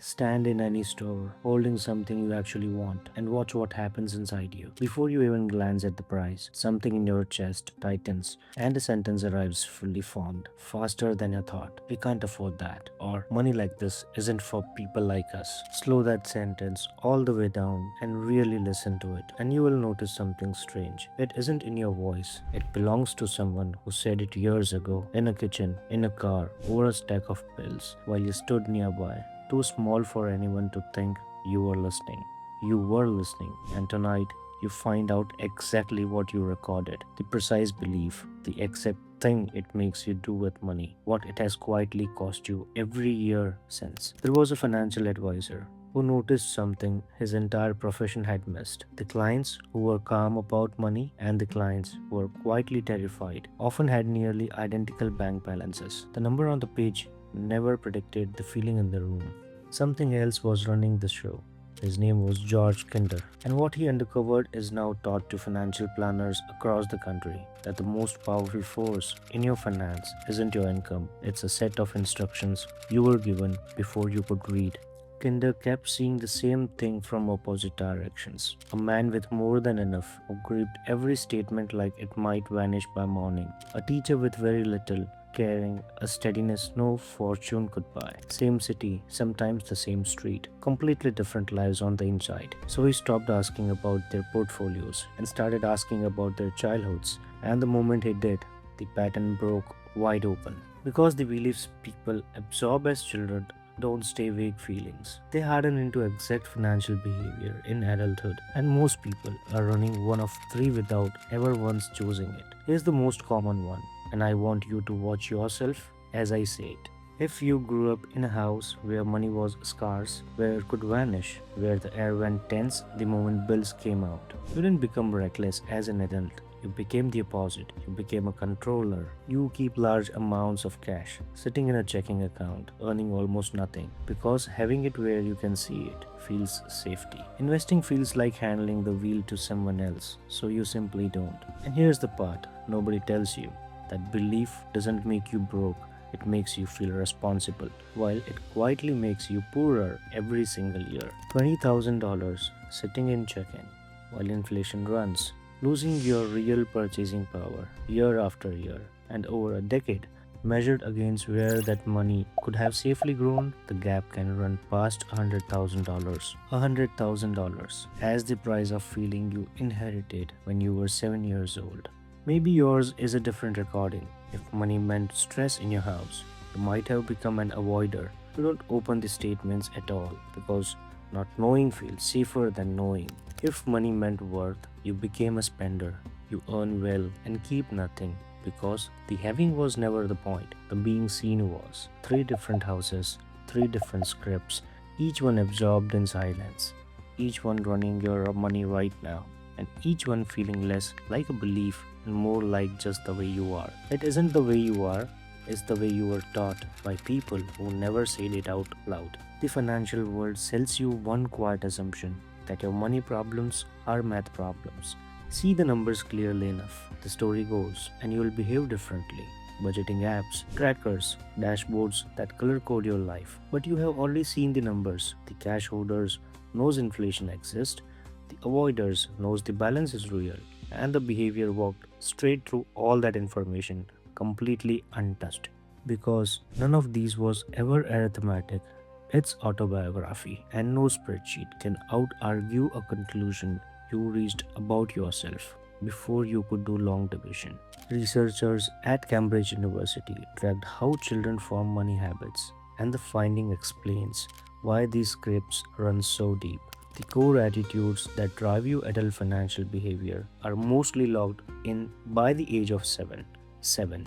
Stand in any store, holding something you actually want, and watch what happens inside you. Before you even glance at the price, something in your chest tightens, and a sentence arrives fully formed, faster than you thought. We can't afford that, or money like this isn't for people like us. Slow that sentence all the way down and really listen to it, and you will notice something strange. It isn't in your voice, it belongs to someone who said it years ago, in a kitchen, in a car, over a stack of pills, while you stood nearby, too small for anyone to think you were listening. You were listening, and tonight you find out exactly what you recorded, the precise belief, the exact thing it makes you do with money, what it has quietly cost you every year since. There was a financial advisor who noticed something his entire profession had missed. The clients who were calm about money and the clients who were quietly terrified often had nearly identical bank balances. The number on the page never predicted the feeling in the room. Something else was running the show. His name was George Kinder, and what he uncovered is now taught to financial planners across the country that the most powerful force in your finance isn't your income, it's a set of instructions you were given before you could read. Kinder kept seeing the same thing from opposite directions. A man with more than enough who gripped every statement like it might vanish by morning. A teacher with very little, carrying a steadiness no fortune could buy. Same city, sometimes the same street, completely different lives on the inside. So he stopped asking about their portfolios and started asking about their childhoods. And the moment he did, the pattern broke wide open. Because the beliefs people absorb as children don't stay vague feelings. They harden into exact financial behavior in adulthood, and most people are running one of three without ever once choosing it. Here's the most common one, and I want you to watch yourself as I say it. If you grew up in a house where money was scarce, where it could vanish, where the air went tense the moment bills came out, you didn't become reckless as an adult. You became the opposite. You became a controller. You keep large amounts of cash sitting in a checking account, earning almost nothing, because having it where you can see it feels safety. Investing feels like handling the wheel to someone else, so you simply don't. And here's the part nobody tells you, that belief doesn't make you broke. It makes you feel responsible, while it quietly makes you poorer every single year. $20,000 sitting in checking while inflation runs, losing your real purchasing power year after year, and over a decade, measured against where that money could have safely grown, the gap can run past $100,000. $100,000 as the price of feeling you inherited when you were 7 years old. Maybe yours is a different recording. If money meant stress in your house, you might have become an avoider. You don't open the statements at all because not knowing feels safer than knowing. If money meant worth, you became a spender. You earn well and keep nothing because the having was never the point. The being seen was. Three different houses, three different scripts, each one absorbed in silence, each one running your money right now, and each one feeling less like a belief and more like just the way you are. It isn't the way you are, it's the way you were taught by people who never said it out loud. The financial world sells you one quiet assumption that your money problems are math problems. See the numbers clearly enough, the story goes, and you will behave differently. Budgeting apps, trackers, dashboards that color code your life. But you have already seen the numbers. The cash holders knows inflation exists, the avoiders knows the balance is real, and the behavior walked straight through all that information, completely untouched. Because none of these was ever arithmetic, it's autobiography, and no spreadsheet can out argue a conclusion you reached about yourself before you could do long division. Researchers at Cambridge University tracked how children form money habits, and the finding explains why these scripts run so deep. The core attitudes that drive your adult financial behavior are mostly logged in by the age of 7. 7.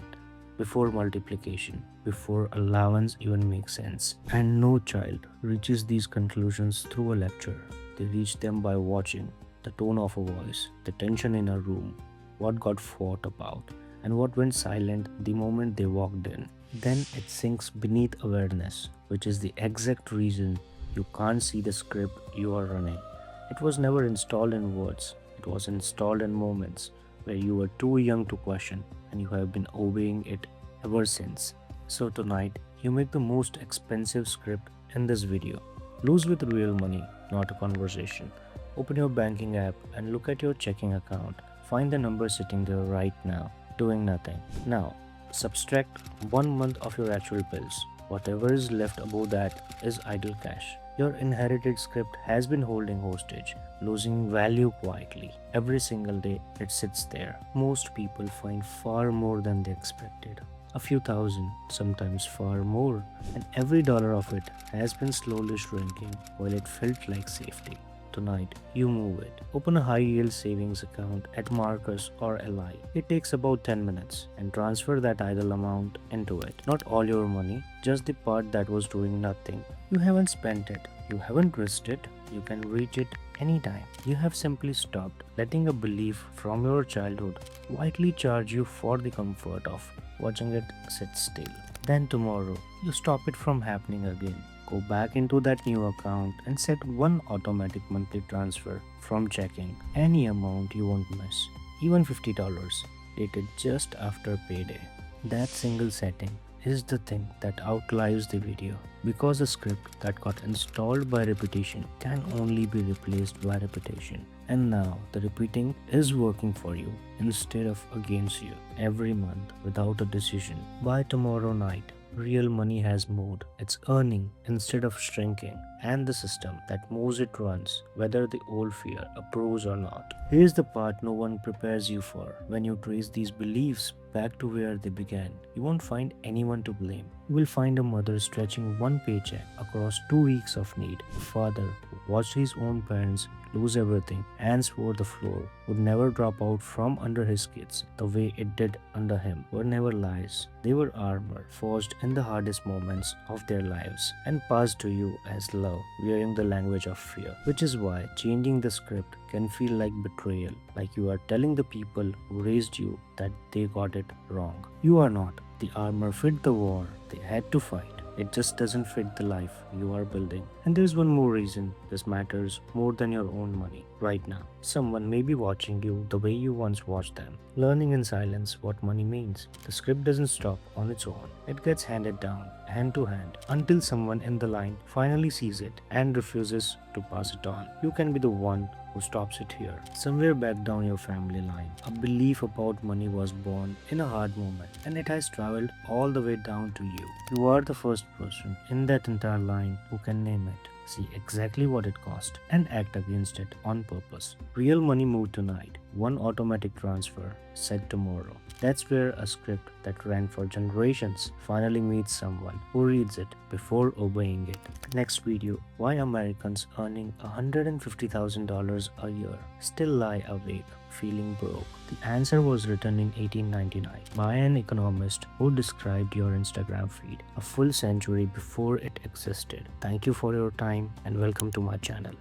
Before multiplication, before allowance even makes sense. And no child reaches these conclusions through a lecture. They reach them by watching the tone of a voice, the tension in a room, what got fought about, and what went silent the moment they walked in. Then it sinks beneath awareness, which is the exact reason you can't see the script you are running. It was never installed in words, it was installed in moments where you were too young to question, and you have been obeying it ever since. So tonight, you make the most expensive script in this video. Lose with real money, not a conversation. Open your banking app and look at your checking account. Find the number sitting there right now, doing nothing. Now, subtract 1 month of your actual bills. Whatever is left above that is idle cash. Your inherited script has been holding hostage, losing value quietly. Every single day it sits there. Most people find far more than they expected. A few thousand, sometimes far more, and every dollar of it has been slowly shrinking while it felt like safety. Tonight, you move it. Open a high yield savings account at Marcus or Ally. It takes about 10 minutes and transfer that idle amount into it. Not all your money, just the part that was doing nothing. You haven't spent it, you haven't risked it, you can reach it anytime. You have simply stopped letting a belief from your childhood quietly charge you for the comfort of watching it sit still. Then tomorrow, you stop it from happening again. Go back into that new account and set one automatic monthly transfer from checking. Any amount you won't miss, even $50, dated just after payday. That single setting is the thing that outlives the video, because a script that got installed by repetition can only be replaced by repetition. And now the repeating is working for you instead of against you every month without a decision. By tomorrow night, real money has moved. It's earning instead of shrinking, and the system that moves it runs, whether the old fear approves or not. Here's the part no one prepares you for. When you trace these beliefs back to where they began, you won't find anyone to blame. You will find a mother stretching one paycheck across 2 weeks of need, a father who watched his own parents lose everything and swore the floor would never drop out from under his kids the way it did under him. Were never lies, they were armor forged in the hardest moments of their lives and passed to you as love, wearing the language of fear. Which is why changing the script can feel like betrayal, like you are telling the people who raised you that they got it wrong. You are not. The armor fit the war they had to fight. It just doesn't fit the life you are building. And there's one more reason this matters more than your own money right now. Someone may be watching you the way you once watched them, learning in silence what money means. The script doesn't stop on its own. It gets handed down, hand to hand, until someone in the line finally sees it and refuses to pass it on. You can be the one who stops it here. Somewhere back down your family line, a belief about money was born in a hard moment, and it has traveled all the way down to you. You are the first person in that entire line who can name it, see exactly what it cost, and act against it on purpose. Real money moved tonight, one automatic transfer said tomorrow. That's where a script that ran for generations finally meets someone who reads it before obeying it. Next video, why Americans earning $150,000 a year still lie awake feeling broke. The answer was written in 1899 by an economist who described your Instagram feed a full century before it existed. Thank you for your time and welcome to my channel.